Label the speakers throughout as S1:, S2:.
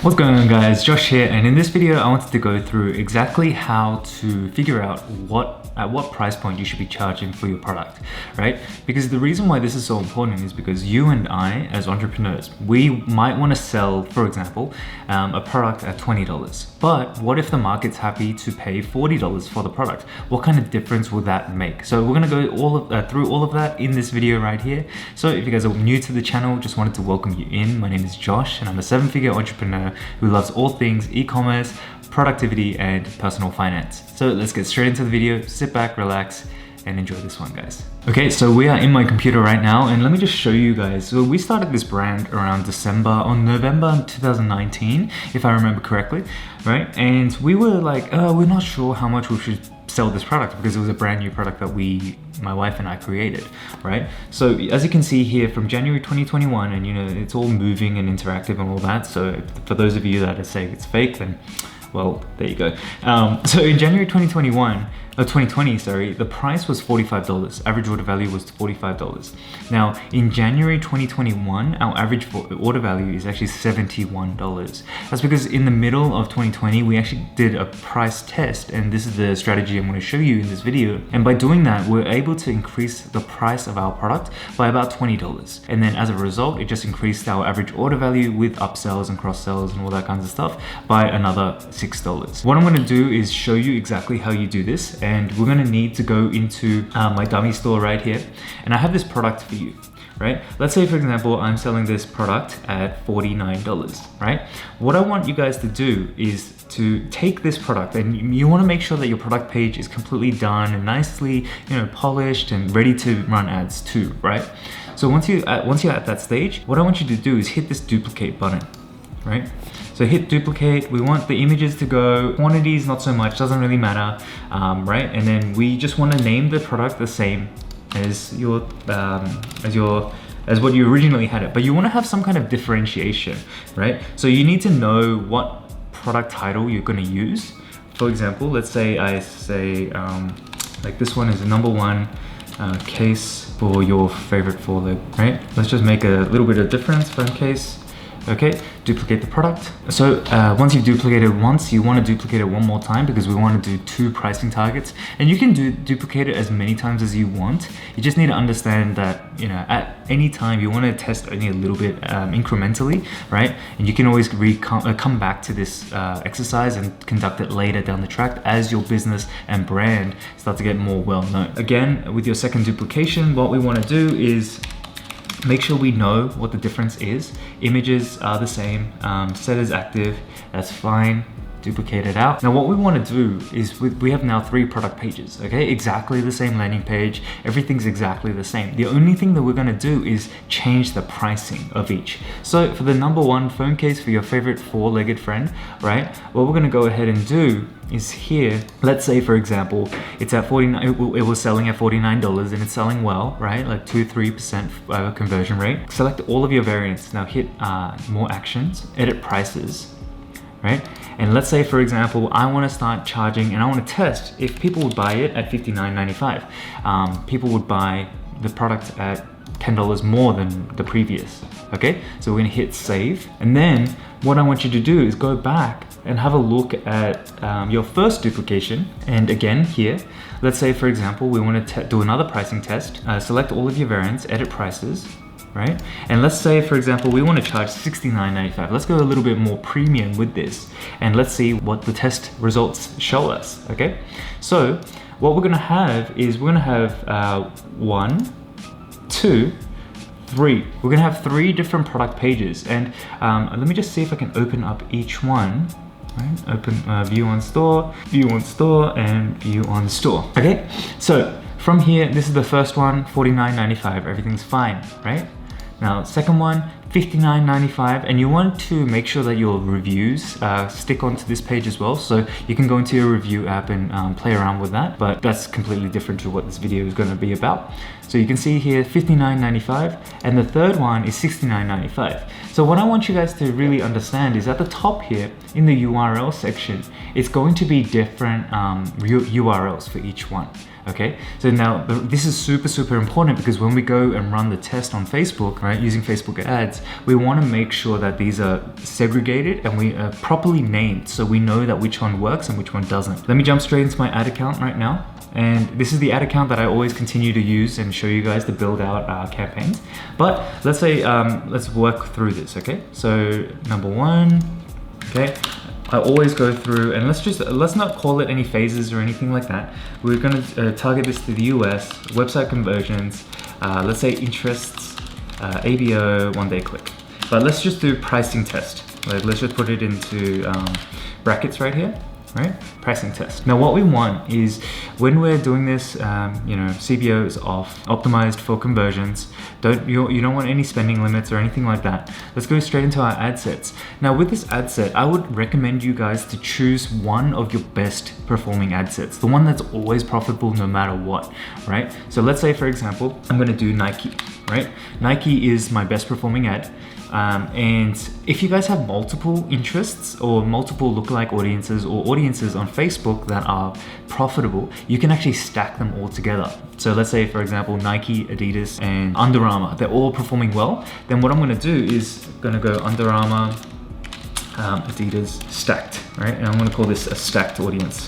S1: What's going on, guys? Josh here, and in this video I wanted to go through exactly how to figure out at what price point you should be charging for your product, right? Because the reason why this is so important is because you and I, as entrepreneurs, we might want to sell, for example, a product at $20. But what if the market's happy to pay $40 for the product? What kind of difference will that make? So we're gonna go through all of that in this video right here. So if you guys are new to the channel, just wanted to welcome you in. My name is Josh, and I'm a 7-figure entrepreneur who loves all things e-commerce, productivity, and personal finance. So let's get straight into the video. Sit back, relax, and enjoy this one, guys. Okay, so we are in my computer right now, and let me just show you guys. So we started this brand around November 2019, if I remember correctly, right? And we were like, we're not sure how much we should sell this product because it was a brand new product that my wife and I created, right? So as you can see here from January 2021, and you know, it's all moving and interactive and all that. So for those of you that are saying it's fake, then well, there you go. So in January 2020, sorry, the price was $45. Average order value was $45. Now, in January 2021, our average order value is actually $71. That's because in the middle of 2020, we actually did a price test, and this is the strategy I'm going to show you in this video. And by doing that, we're able to increase the price of our product by about $20. And then as a result, it just increased our average order value with upsells and cross sells and all that kinds of stuff by another $6. What I'm going to do is show you exactly how you do this, and we're going to need to go into my dummy store right here, and I have this product for you, right? Let's say, for example, I'm selling this product at $49, right? What I want you guys to do is to take this product, and you want to make sure that your product page is completely done and nicely, you know, polished and ready to run ads too, right? So once you're at that stage, what I want you to do is hit this duplicate button, right? So hit duplicate. We want the images to go. Quantities, not so much, doesn't really matter, right? And then we just want to name the product the same as what you originally had it, but you want to have some kind of differentiation, right? So you need to know what product title you're going to use. For example, let's say I say like this one is the #1 case for your favorite foreleg, right? Let's just make a little bit of difference. Phone case. Okay, duplicate the product. So once you've duplicated once, you want to duplicate it one more time because we want to do 2 pricing targets. And you can duplicate it as many times as you want. You just need to understand that, you know, at any time you want to test only a little bit incrementally, right? And you can always come back to this exercise and conduct it later down the track as your business and brand start to get more well known. Again, with your second duplication, what we want to do is make sure we know what the difference is. Images are the same, set as active, that's fine. Duplicate it out. Now what we want to do is we have now 3 product pages, okay? Exactly the same landing page, everything's exactly the same. The only thing that we're going to do is change the pricing of each. So for the #1 phone case for your favorite 4-legged friend, right? What we're going to go ahead and do is here, let's say for example, it's at $49, it was selling at $49 and it's selling well, right? Like 2-3% conversion rate. Select all of your variants. Now hit more actions, edit prices, right? And let's say, for example, I want to start charging and I want to test if people would buy it at $59.95. People would buy the product at $10 more than the previous. Okay, so we're going to hit save. And then what I want you to do is go back and have a look at your first duplication. And again, here, let's say, for example, we want to do another pricing test. Select all of your variants, edit prices. Right? And let's say, for example, we want to charge $69.95. Let's go a little bit more premium with this, and let's see what the test results show us, okay? So what we're going to have is we're going to have 1, 2, 3. We're going to have 3 different product pages, and let me just see if I can open up each one. Right? Open view on store, and view on store. Okay, so from here, this is the first one, $49.95. Everything's fine, right? Now, second one, $59.95, and you want to make sure that your reviews stick onto this page as well. So you can go into your review app and play around with that, but that's completely different to what this video is going to be about. So you can see here $59.95, and the third one is $69.95. So what I want you guys to really understand is at the top here in the URL section, it's going to be different URLs for each one. okay? So now this is super important because when we go and run the test on Facebook, right, using Facebook ads, we want to make sure that these are segregated and we are properly named so we know that which one works and which one doesn't. Let me jump straight into my ad account right now. And this is the ad account that I always continue to use and show you guys to build out campaigns. But let's say, let's work through this, okay? So number one, okay? I always go through, and let's not call it any phases or anything like that. We're gonna target this to the US, website conversions, let's say interests, ABO, 1 day click. But let's just do pricing test. Like, let's just put it into brackets right here. Right? Pricing test. Now what we want is when we're doing this, you know, CBO is off, optimized for conversions. You don't want any spending limits or anything like that. Let's go straight into our ad sets. Now with this ad set, I would recommend you guys to choose one of your best performing ad sets, the one that's always profitable no matter what, right? So let's say, for example, I'm going to do Nike, right? Nike is my best performing ad. And if you guys have multiple interests or multiple lookalike audiences or audiences on Facebook that are profitable, you can actually stack them all together. So let's say, for example, Nike, Adidas, and Under Armour, they're all performing well. Then what I'm going to do is going to go Under Armour, Adidas, stacked, right? And I'm going to call this a stacked audience.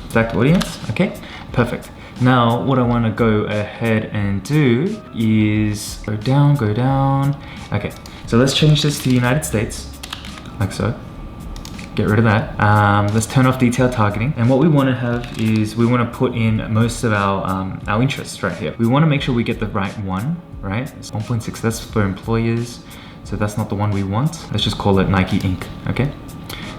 S1: Stacked audience, okay, perfect. Now, what I want to go ahead and do is go down. Okay, so let's change this to United States, like so. Get rid of that. Let's turn off detailed targeting. And what we want to have is we want to put in most of our interests right here. We want to make sure we get the right one, right? It's 1.6, that's for employers. So that's not the one we want. Let's just call it Nike Inc., okay?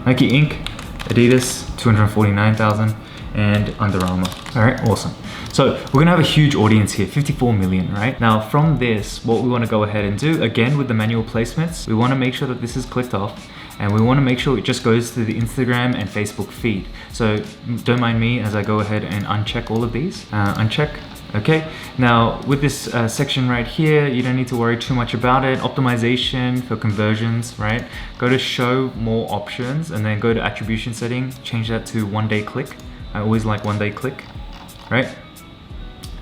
S1: Nike Inc., Adidas, 249,000, and Under Armour. All right, awesome. So we're gonna have a huge audience here, 54 million, right? Now from this, what we wanna go ahead and do, again with the manual placements, we wanna make sure that this is clicked off and we wanna make sure it just goes to the Instagram and Facebook feed. So don't mind me as I go ahead and uncheck all of these. Uncheck, okay. Now with this section right here, you don't need to worry too much about it. Optimization for conversions, right? Go to show more options and then go to attribution setting, change that to 1 day click. I always like 1 day click, right?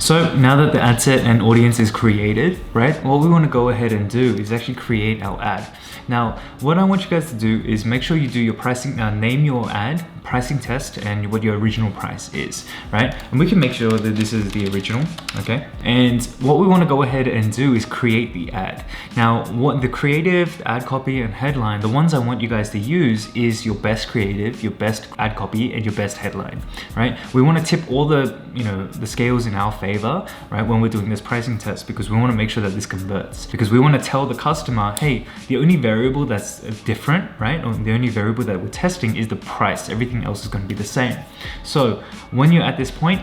S1: So now that the ad set and audience is created, right? What we want to go ahead and do is actually create our ad. Now, what I want you guys to do is make sure you do your pricing, name your ad, pricing test, and what your original price is, right? And we can make sure that this is the original, okay? And what we want to go ahead and do is create the ad. Now, what the creative, ad copy, and headline, the ones I want you guys to use is your best creative, your best ad copy, and your best headline, right? We want to tip all the, you know, the scales in our favor, right, when we're doing this pricing test, because we want to make sure that this converts, because we want to tell the customer, hey, the only variable that's different, right, or the only variable that we're testing is the price. Everything else is going to be the same. So when you're at this point,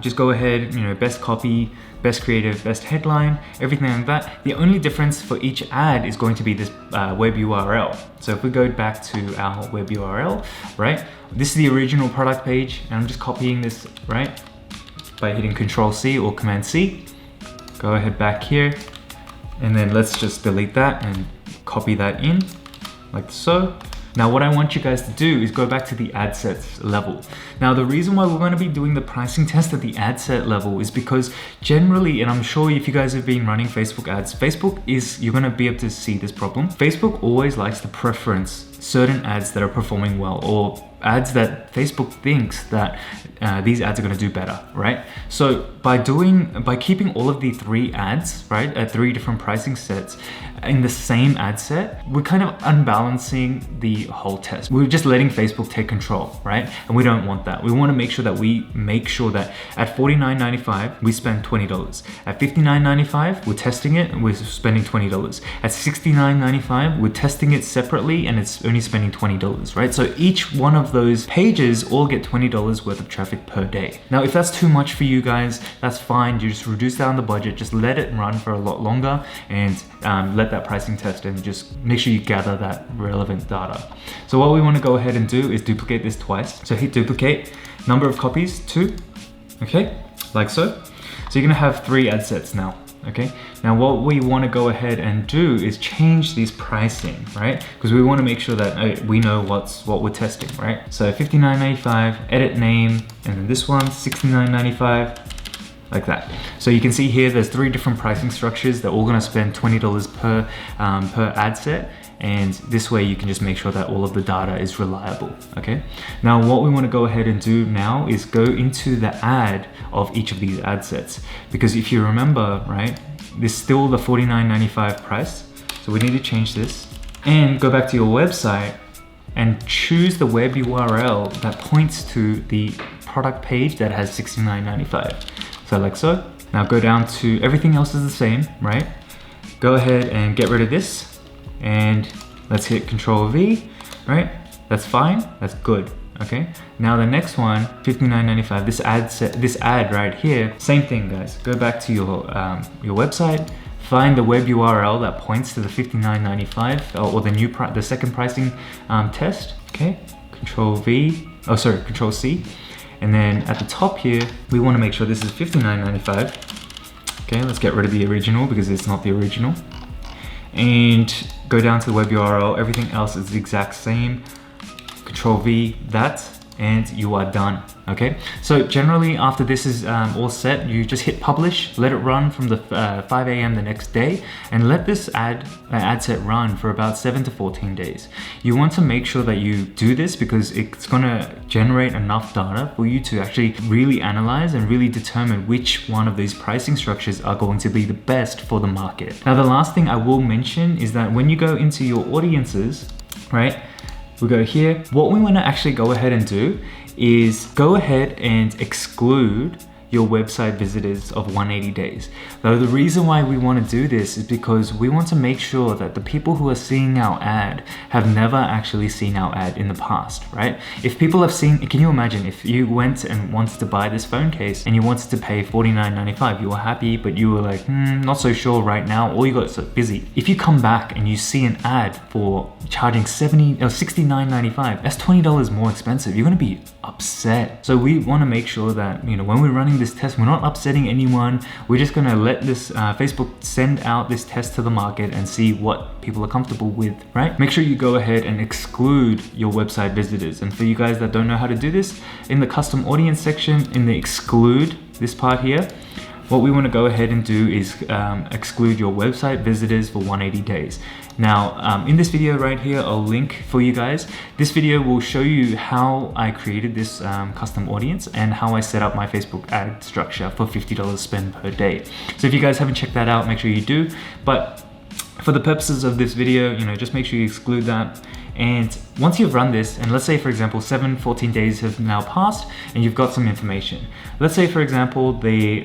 S1: just go ahead, you know, best copy, best creative, best headline, everything like that. The only difference for each ad is going to be this web URL. So if we go back to our web URL, right, this is the original product page, and I'm just copying this, right, by hitting Control C or Command C. Go ahead back here, and then let's just delete that and copy that in like so. Now what I want you guys to do is go back to the ad sets level. Now the reason why we're going to be doing the pricing test at the ad set level is because generally, and I'm sure if you guys have been running Facebook ads, you're going to be able to see this problem. Facebook always likes to preference certain ads that are performing well, or ads that Facebook thinks that these ads are going to do better, right? So by keeping all of the 3 ads, right, at 3 different pricing sets in the same ad set, we're kind of unbalancing the whole test. We're just letting Facebook take control, right? And we don't want that. We want to make sure that at $49.95 we spend $20. At $59.95 we're testing it and we're spending $20. At $69.95 we're testing it separately and it's only spending $20, right? So each one of those pages all get $20 worth of traffic per day. Now if that's too much for you guys, that's fine. You just reduce down the budget, just let it run for a lot longer, and let that pricing test and just make sure you gather that relevant data. So what we want to go ahead and do is duplicate this twice. So hit duplicate, number of copies 2, okay, like so. So you're gonna have 3 ad sets now. Okay, now what we want to go ahead and do is change these pricing, right? Because we want to make sure that we know what we're testing, right? So $59.95, edit name, and then this one $69.95, like that. So you can see here there's 3 different pricing structures. They're all going to spend $20 per ad set. And this way you can just make sure that all of the data is reliable, okay? Now what we want to go ahead and do now is go into the ad of each of these ad sets. Because if you remember, right, there's still the $49.95 price. So we need to change this and go back to your website and choose the web URL that points to the product page that has $69.95. So like so. Now go down to everything else is the same, right? Go ahead and get rid of this. And let's hit Control V, right? That's fine, that's good, okay? Now the next one, $59.95, this ad right here, same thing guys. Go back to your website, find the web URL that points to the $59.95 or the second pricing test, okay? Control C. And then at the top here, we wanna make sure this is $59.95. Okay, let's get rid of the original because it's not the original. And go down to the web URL, everything else is the exact same. Control V, that, and you are done, okay? So generally after this is all set, you just hit publish, let it run from the 5 a.m. the next day, and let this ad set run for about 7 to 14 days. You want to make sure that you do this because it's gonna generate enough data for you to actually really analyze and really determine which one of these pricing structures are going to be the best for the market. Now the last thing I will mention is that when you go into your audiences, right, we go here, what we want to actually go ahead and do is go ahead and exclude your website visitors of 180 days. Now the reason why we want to do this is because we want to make sure that the people who are seeing our ad have never actually seen our ad in the past, right? If people have seen, can you imagine if you went and wanted to buy this phone case and you wanted to pay $49.95, you were happy, but you were like, not so sure right now, or you got so busy. If you come back and you see an ad for charging $69.95, that's $20 more expensive, you're gonna be upset. So we wanna make sure that, you know, when we're running this test, we're not upsetting anyone. We're just gonna let this Facebook send out this test to the market and see what people are comfortable with, right? Make sure you go ahead and exclude your website visitors. And for you guys that don't know how to do this, in the custom audience section, in the exclude, this part here, what we want to go ahead and do is exclude your website visitors for 180 days. Now, in this video right here, I'll link for you guys. This video will show you how I created this custom audience and how I set up my Facebook ad structure for $50 spend per day. So if you guys haven't checked that out, make sure you do. But for the purposes of this video, you know, just make sure you exclude that. And once you've run this, and let's say for example 14 days have now passed and you've got some information. Let's say for example the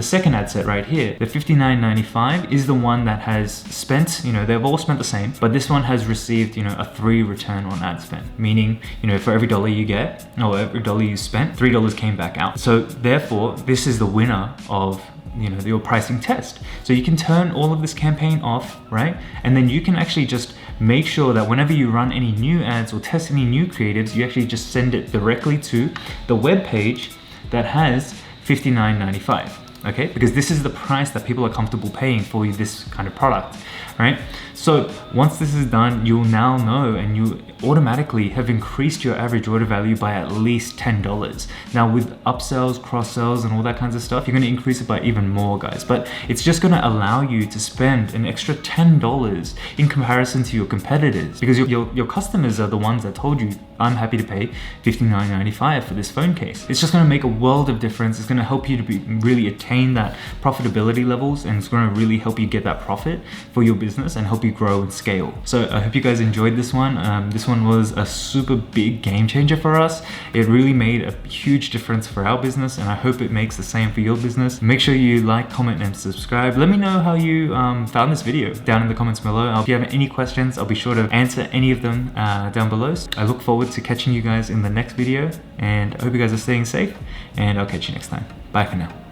S1: second ad set right here, the $59.95 is the one that has spent, you know, they've all spent the same, but this one has received, you know, a 3 return on ad spend, meaning, you know, for every dollar you get, or every dollar you spent, $3 came back out. So therefore this is the winner of, you know, your pricing test. So you can turn all of this campaign off, right? And then you can actually just make sure that whenever you run any new ads or test any new creatives, you actually just send it directly to the web page that has $59.95, okay? Because this is the price that people are comfortable paying for this kind of product, right? So once this is done, you'll now know, and you automatically have increased your average order value by at least $10. Now with upsells, cross sells, and all that kinds of stuff, you're gonna increase it by even more, guys. But it's just gonna allow you to spend an extra $10 in comparison to your competitors, because your customers are the ones that told you, I'm happy to pay $59.95 for this phone case. It's just gonna make a world of difference. It's gonna help you to really attain that profitability levels, and it's gonna really help you get that profit for your business and help you grow and scale. So I hope you guys enjoyed this one. This one was a super big game changer for us. It really made a huge difference for our business, and I hope it makes the same for your business. Make sure you like, comment, and subscribe. Let me know how you found this video down in the comments below. If you have any questions, I'll be sure to answer any of them down below. I look forward to catching you guys in the next video, and I hope you guys are staying safe, and I'll catch you next time. Bye for now.